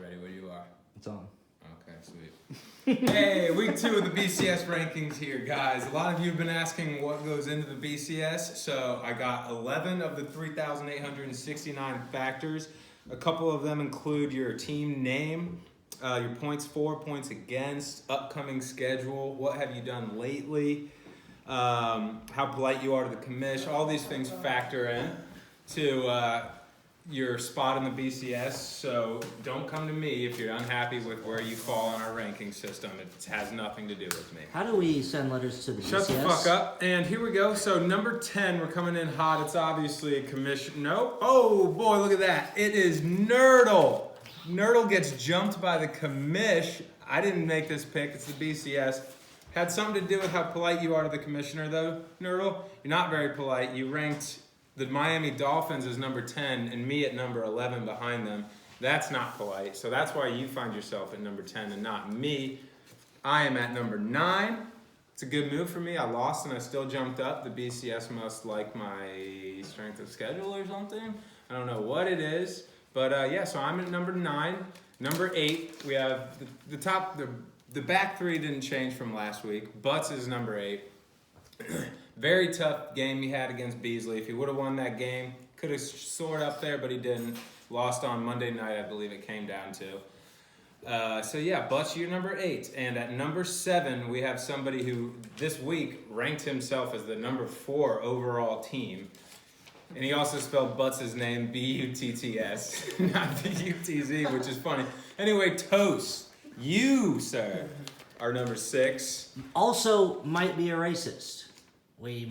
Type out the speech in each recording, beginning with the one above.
Ready where you are. It's on. Okay, sweet. Hey, week 2 of the BCS rankings here, guys. A lot of you have been asking what goes into the BCS, so I got 11 of the 3,869 factors. A couple of them include your team name, your points for, points against, upcoming schedule, what have you done lately, how polite you are to the commish. All these things factor in to your spot in the BCS, so don't come to me if you're unhappy with where you fall on our ranking system. It has nothing to do with me. How do we send letters to the BCS? Shut the fuck up. And here we go. So number 10, we're coming in hot. It's obviously a commission. Nope. Oh boy, look at that. It is Nerdle. Nerdle gets jumped by the commish. I didn't make this pick. It's the BCS. Had something to do with how polite you are to the commissioner, though, Nerdle. You're not very polite. You ranked the Miami Dolphins as number 10 and me at number 11 behind them. That's not polite. So that's why you find yourself at number 10 and not me. I am at number 9. It's a good move for me. I lost and I still jumped up. The BCS must like my strength of schedule or something. I don't know what it is. But yeah, so I'm at number 9. Number 8, we have the back 3 didn't change from last week. Butts is number 8. Very tough game he had against Beasley. If he would have won that game, could have soared up there, but he didn't. Lost on Monday night, I believe it came down to. So yeah, Butch, you're number 8. And at number 7, we have somebody who this week ranked himself as the number 4 overall team. And he also spelled Butts' name B-U-T-T-S, not B-U-T-Z, which is funny. Anyway, Toast, you, sir, are number 6. Also might be a racist.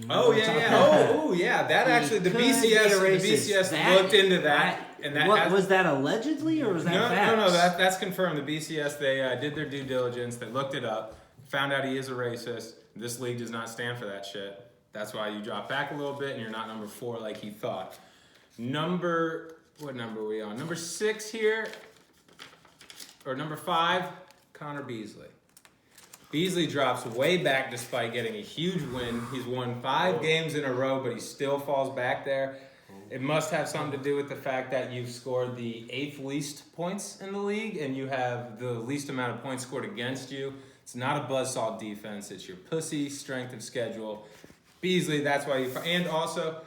Oh yeah. That actually the BCS looked into that, and that was that allegedly or was that facts? No. That's confirmed. The BCS they did their due diligence. They looked it up, found out he is a racist. This league does not stand for that shit. That's why you drop back a little bit, and you're not number 4 like he thought. What number are we on? Number 6 here, or number 5, Connor Beasley. Beasley drops way back despite getting a huge win. He's won 5 games in a row, but he still falls back there. It must have something to do with the fact that you've scored the 8th least points in the league, and you have the least amount of points scored against you. It's not a buzzsaw defense. It's your pussy strength of schedule. Beasley, that's why you... And also,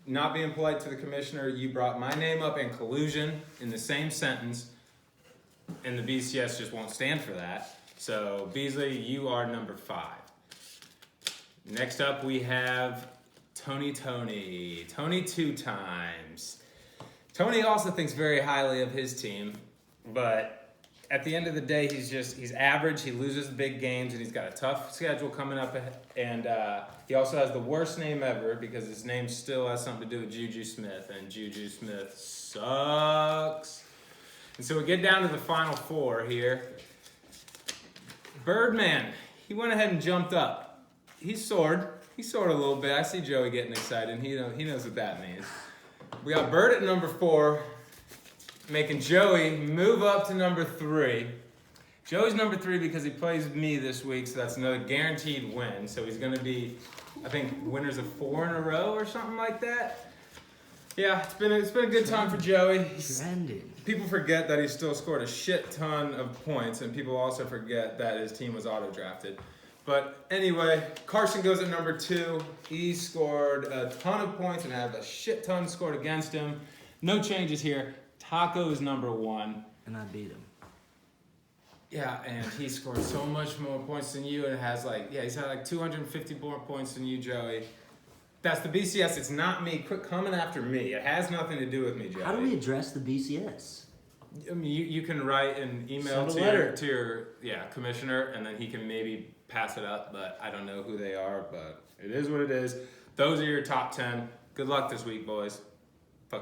not being polite to the commissioner, you brought my name up and collusion in the same sentence, and the BCS just won't stand for that. So, Beasley, you are number 5. Next up, we have Tony 2 times. Tony also thinks very highly of his team, but at the end of the day, he's average. He loses the big games, and he's got a tough schedule coming up. And he also has the worst name ever because his name still has something to do with Juju Smith, and Juju Smith sucks. And so we get down to the final 4 here. Birdman, he went ahead and jumped up. He soared a little bit. I see Joey getting excited. He knows what that means. We got Bird at number 4, making Joey move up to number 3. Joey's number 3 because he plays me this week, so that's another guaranteed win. So he's going to be, I think, winners of 4 in a row or something like that. Yeah, it's been a good time for Joey. People forget that he still scored a shit ton of points, and people also forget that his team was auto-drafted. But anyway, Carson goes at number 2. He scored a ton of points and had a shit ton scored against him. No changes here. Taco is number 1. And I beat him. Yeah, and he scored so much more points than you, and he's had 250 more points than you, Joey. That's the BCS. It's not me. Quit coming after me. It has nothing to do with me, Joey. How do we address the BCS? I mean, you can write an email to your commissioner, and then he can maybe pass it up, but I don't know who they are, but it is what it is. Those are your top 10. Good luck this week, boys.